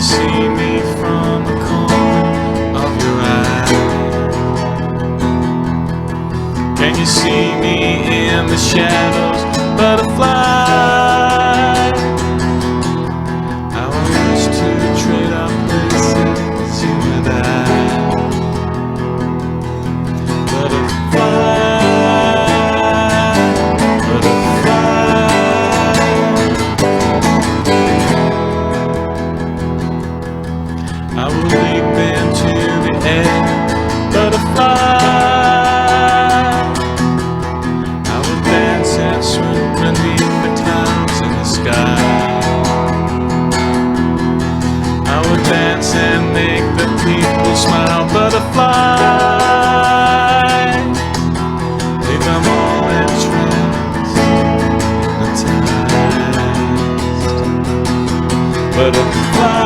see me from the corner of your eye? Can you see me in the shadows, butterfly? How I wish to trade our places, you and I. Butterfly, butterfly. I will leap into the air, butterfly. I will dance and swoop beneath the clouds in the sky. I will dance and make the people smile, butterfly. Leave them all entranced, hypnotized. Butterfly.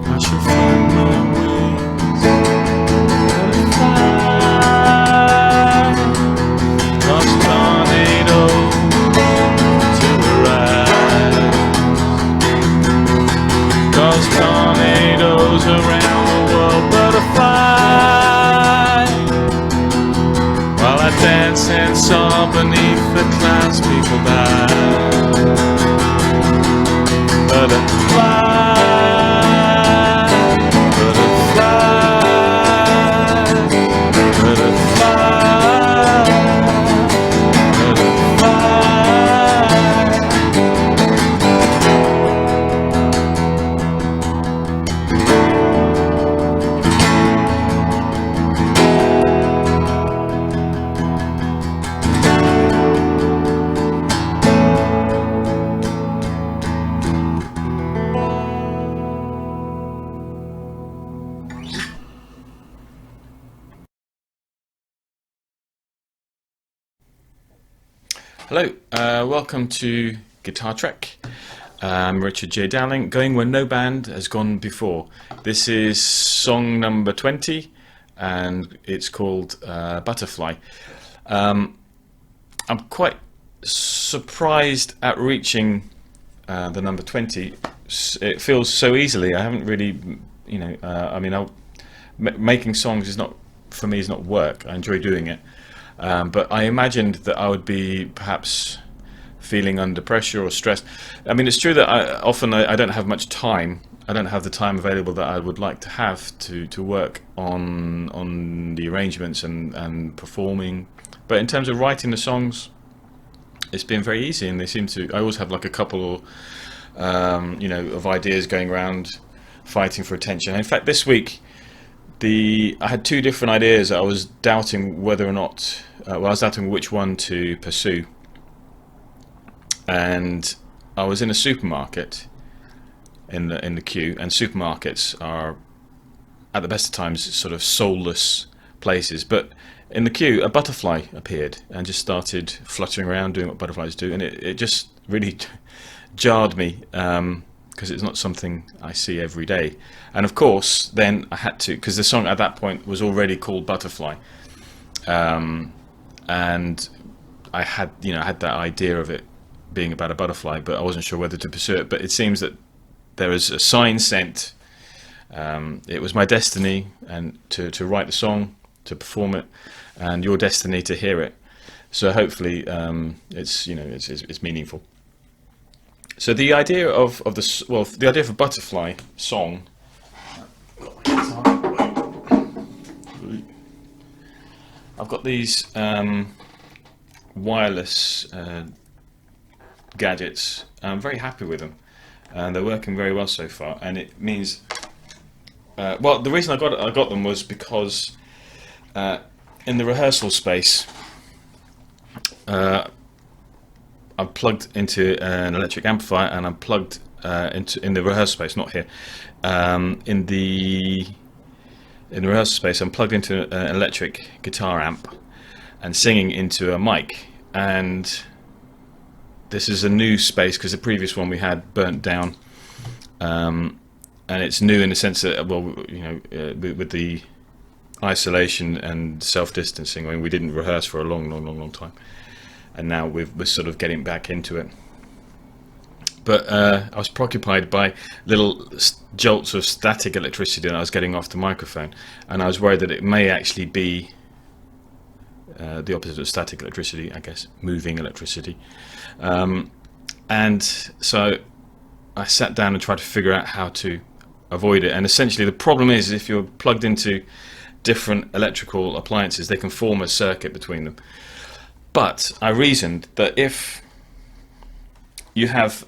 I shall find my wings, butterfly. Cause tornadoes to arise. Cause tornadoes around the world, butterfly. While I dance and soar beneath the clouds, people die. Butterfly. Hello, welcome to Guitar Trek. I'm Richard J. Dowling, going where no band has gone before. This is song number 20, and it's called Butterfly. I'm quite surprised at reaching the number 20. It feels so easily. I haven't really, making songs is not, for me, is not work. I enjoy doing it. But I imagined that I would be perhaps feeling under pressure or stressed. I mean, it's true that I don't have much time. I don't have the time available that I would like to have to work on the arrangements and performing. But in terms of writing the songs, it's been very easy, and they seem to. I always have like a couple, of ideas going around, fighting for attention. In fact, this week, I had two different ideas. I was doubting whether or not, I was doubting which one to pursue. And I was in a supermarket in the queue, and supermarkets are, at the best of times, sort of soulless places. But in the queue, a butterfly appeared and just started fluttering around, doing what butterflies do, and it just really jarred me. Because it's not something I see every day. And of course, then I had to, because the song at that point was already called Butterfly, and I had that idea of it being about a butterfly, but I wasn't sure whether to pursue it. But it seems that there was a sign sent. It was my destiny, and to write the song, to perform it, and your destiny to hear it. So hopefully, it's meaningful. So the idea of the idea of a Butterfly song. I've got these wireless gadgets. I'm very happy with them, and they're working very well so far. And it means, the reason I got them was because in the rehearsal space, I'm plugged into an electric amplifier, and I'm plugged in the rehearsal space, not here. In the rehearsal space, I'm plugged into an electric guitar amp and singing into a mic. And this is a new space because the previous one we had burnt down, and it's new in the sense that, well, you know, with the isolation and self-distancing. I mean, we didn't rehearse for a long time, and now we're sort of getting back into it. But I was preoccupied by little jolts of static electricity that I was getting off the microphone, and I was worried that it may actually be the opposite of static electricity, I guess, moving electricity. And so I sat down and tried to figure out how to avoid it. And essentially the problem is, if you're plugged into different electrical appliances, they can form a circuit between them. But I reasoned that if you have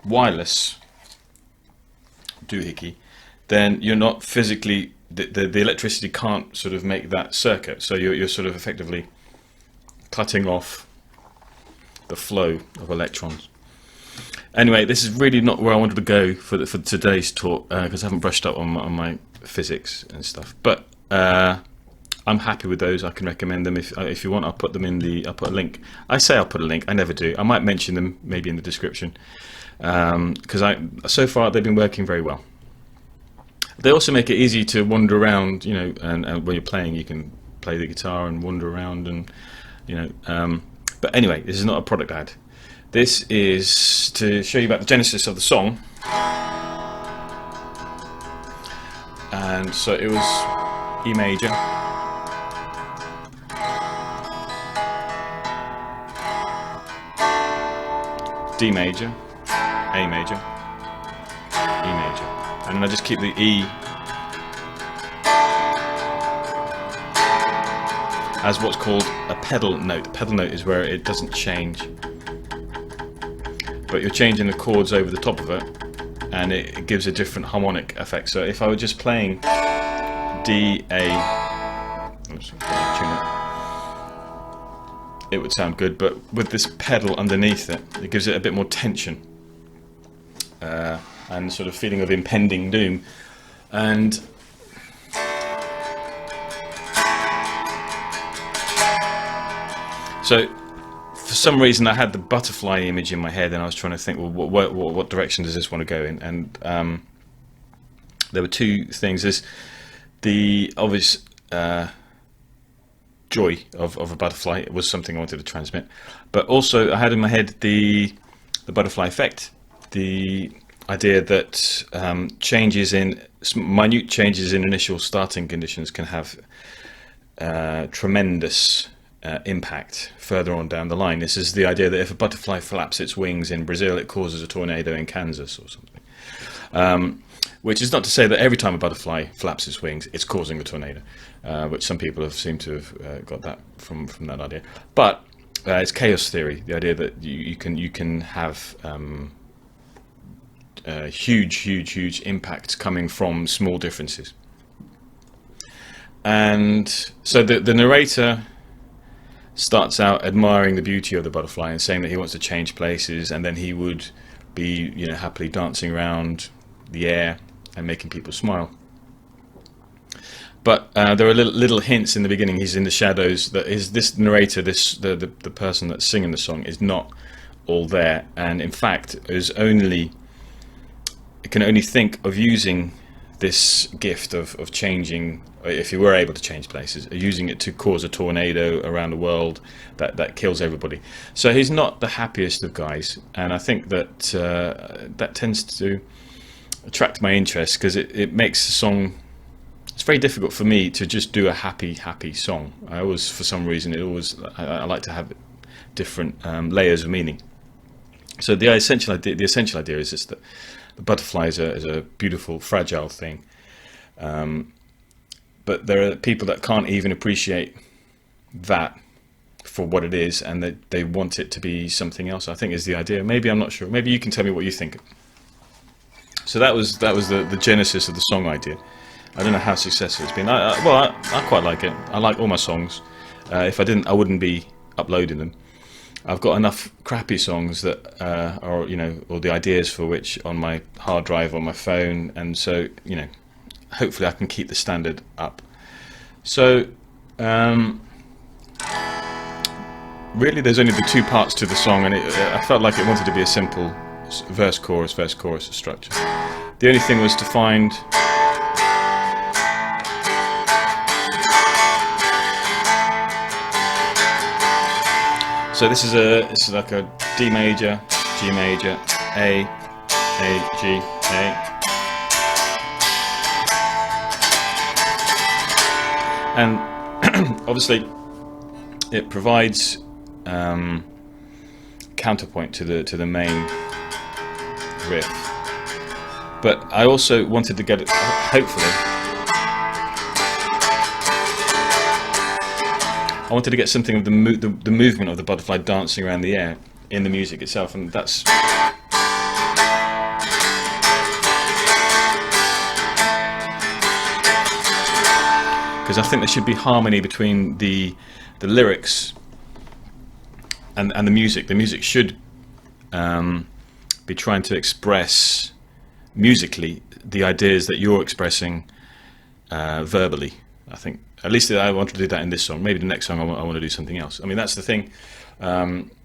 wireless doohickey, then you're not physically, the electricity can't sort of make that circuit, so you're sort of effectively cutting off the flow of electrons. Anyway, this is really not where I wanted to go for today's talk, because I haven't brushed up on my physics and stuff. But I'm happy with those. I can recommend them if you want. I'll put them in I'll put a link. I say I'll put a link. I never do. I might mention them maybe in the description, because so far they've been working very well. They also make it easy to wander around, you know, and when you're playing, you can play the guitar and wander around, and you know. But anyway, this is not a product ad. This is to show you about the genesis of the song. And so it was E major, D major, A major, E major, and then I just keep the E as what's called a pedal note. A pedal note is where it doesn't change, but you're changing the chords over the top of it, and it gives a different harmonic effect. So if I were just playing D, A, oops, it would sound good, but with this pedal underneath it, it gives it a bit more tension, and sort of feeling of impending doom. And so for some reason I had the butterfly image in my head, and I was trying to think, well, what direction does this want to go in? And there were two things. There's the obvious joy of a butterfly. It was something I wanted to transmit, but also I had in my head the butterfly effect, the idea that minute changes in initial starting conditions can have tremendous impact further on down the line. This is the idea that if a butterfly flaps its wings in Brazil, it causes a tornado in Kansas or something. Which is not to say that every time a butterfly flaps its wings, it's causing a tornado, which some people have seemed to have got that from that idea. But it's chaos theory, the idea that you can have huge impacts coming from small differences. And so the narrator starts out admiring the beauty of the butterfly and saying that he wants to change places, and then he would be, you know, happily dancing around the air and making people smile. But there are little hints in the beginning. He's in the shadows. That is, this narrator, the person that's singing the song, is not all there, and in fact can only think of using this gift of changing, if you were able to change places, using it to cause a tornado around the world that kills everybody. So he's not the happiest of guys, and I think that that tends to attract my interest, because it makes the song. It's very difficult for me to just do a happy song. I always, for some reason, I like to have different layers of meaning. So the essential idea is just that the butterfly is a beautiful, fragile thing, but there are people that can't even appreciate that for what it is, and that they want it to be something else, I think, is the idea. Maybe, I'm not sure. Maybe you can tell me what you think. So that was the genesis of the song idea. I don't know how successful it's been. I quite like it. I like all my songs. If I didn't, I wouldn't be uploading them. I've got enough crappy songs that are, or the ideas for which on my hard drive on my phone, and so hopefully I can keep the standard up. So really, there's only the two parts to the song, and I felt like it wanted to be a simple verse chorus structure. The only thing was to find so this is like a D major, G major, A, G, A. And obviously it provides counterpoint to the main riff, but I also wanted to get it, hopefully I wanted to get something of the movement of the butterfly dancing around the air in the music itself, and that's because I think there should be harmony between the lyrics and the music. The music should be trying to express musically the ideas that you're expressing verbally. I think at least I want to do that in this song. Maybe the next song I want to do something else. I mean, that's the thing.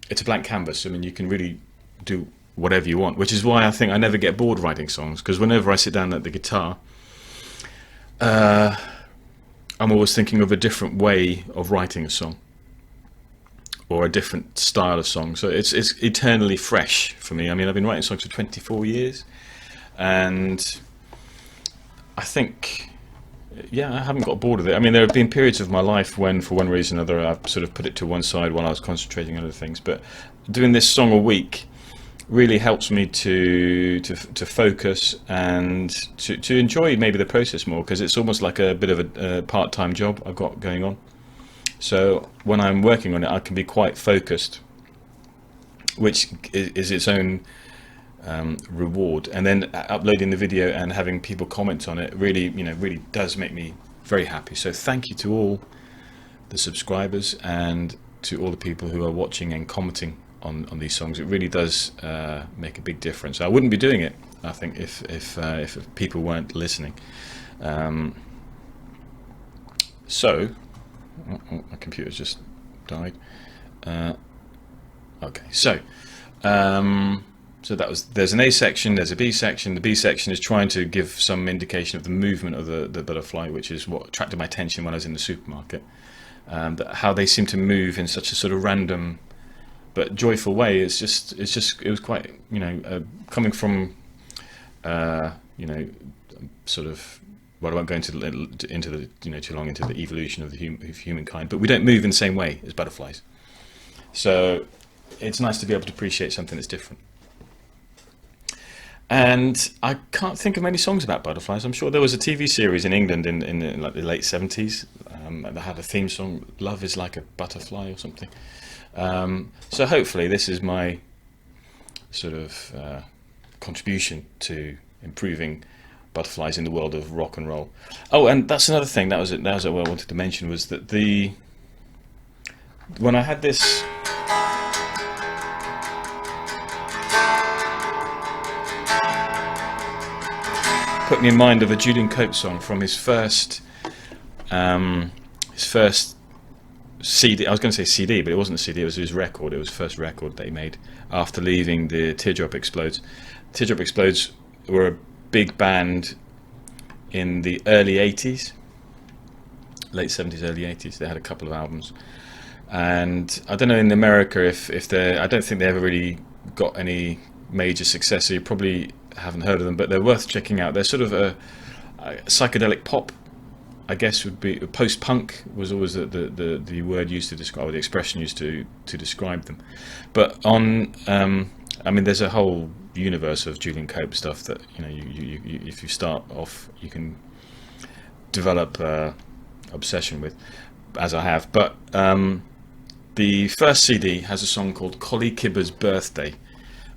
It's a blank canvas. I mean, you can really do whatever you want, which is why I think I never get bored writing songs, because whenever I sit down at the guitar, I'm always thinking of a different way of writing a song, or a different style of song. So it's eternally fresh for me. I mean, I've been writing songs for 24 years, and I think, yeah, I haven't got bored of it. I mean, there have been periods of my life when, for one reason or another, I've sort of put it to one side while I was concentrating on other things. But doing this song a week really helps me to focus and to enjoy maybe the process more, because it's almost like a bit of a part-time job I've got going on. So when I'm working on it, I can be quite focused, which is its own reward. And then uploading the video and having people comment on it really does make me very happy. So thank you to all the subscribers and to all the people who are watching and commenting on these songs. It really does make a big difference. I wouldn't be doing it, I think, if people weren't listening. So my computer's just died. Okay, so there's an A section, there's a B section. The B section is trying to give some indication of the movement of the butterfly, which is what attracted my attention when I was in the supermarket. How they seem to move in such a sort of random but joyful way. It was quite, coming from sort of, well, I won't go into the too long into the evolution of humankind, but we don't move in the same way as butterflies. So it's nice to be able to appreciate something that's different. And I can't think of many songs about butterflies. I'm sure there was a TV series in England in like the late 70s that had a theme song, "Love is like a Butterfly" or something. So hopefully this is my sort of contribution to improving butterflies in the world of rock and roll. Oh, and that's another thing that was what I wanted to mention, was that when I had this put me in mind of a Julian Cope song from his first CD. I was going to say CD, but it wasn't a CD, it was his record. It was the first record that he made after leaving the Teardrop Explodes. Teardrop Explodes were a big band in the early 80s, late 70s, early 80s. They had a couple of albums, and I don't know in America if I don't think they ever really got any major success, so you probably haven't heard of them, but they're worth checking out. They're sort of a psychedelic pop, I guess, would be. Post-punk was always the word used to describe, or the expression used to describe them. But I mean, there's a whole universe of Julian Cope stuff that you if you start off, you can develop obsession with, as I have. But the first CD has a song called Collie Kibber's Birthday,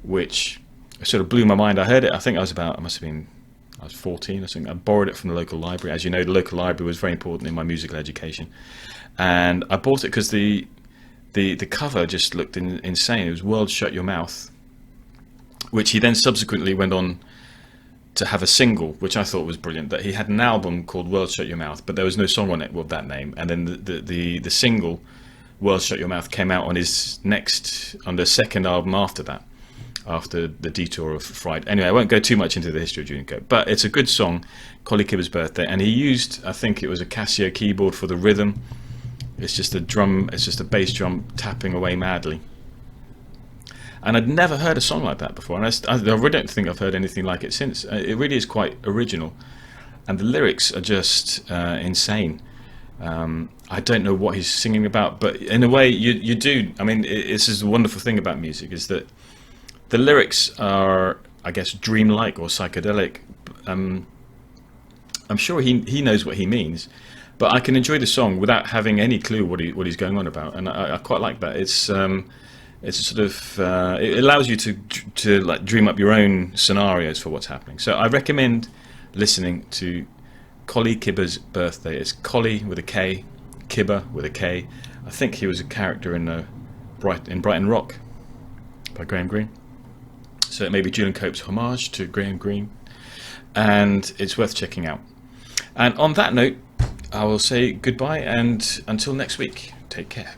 which sort of blew my mind. I heard it, I think I was 14 or something. I borrowed it from the local library. As you know, the local library was very important in my musical education, and I bought it because the the cover just looked insane. It was "World Shut Your Mouth," which he then subsequently went on to have a single, which I thought was brilliant. That he had an album called "World Shut Your Mouth," but there was no song on it with that name. And then the single "World Shut Your Mouth" came out on the second album after that, after the detour of Fright. Anyway, I won't go too much into the history of Julian Cope, but it's a good song, Collie Kibber's Birthday, and he used, I think it was a Casio keyboard for the rhythm. It's just a bass drum tapping away madly. And I'd never heard a song like that before, and I really don't think I've heard anything like it since. It really is quite original, and the lyrics are just insane. I don't know what he's singing about, but in a way you do. I mean, this is the wonderful thing about music, is that the lyrics are, I guess, dreamlike or psychedelic. I'm sure he knows what he means, but I can enjoy the song without having any clue what he's going on about, and I quite like that. It's sort of it allows you to like dream up your own scenarios for what's happening. So I recommend listening to Collie Kibber's Birthday. It's Collie with a K, Kibber with a K. I think he was a character in Brighton Rock by Graham Greene. So it may be Julian Cope's homage to Graham Greene, and it's worth checking out. And on that note, I will say goodbye, and until next week, take care.